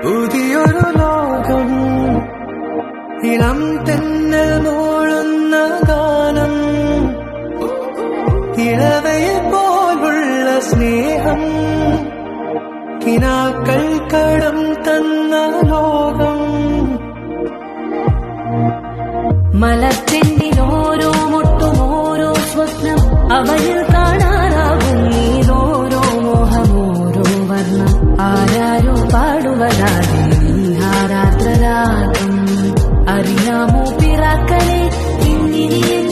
പുതിയൊരു ലോകം, ഇളം തെന്നൽ മൂളുന്ന ഗാനം, ഇളവയെ പോലുള്ള സ്നേഹം, കിനാക്കൾ കടം തന്ന ലോകം. മലർച്ചെണ്ടിൽ ഓരോ മുട്ടും ഓരോ സ്വപ്നം, അവയിൽ കാണാറാകും നീലോരോ മോഹം, ഓരോ വർണ്ണം. ആരാരോ പാടുവതാകെ നീഹാരാത്രരാഗം. അറിയാമോ പിറാക്കളെ ഇന്നിനിയും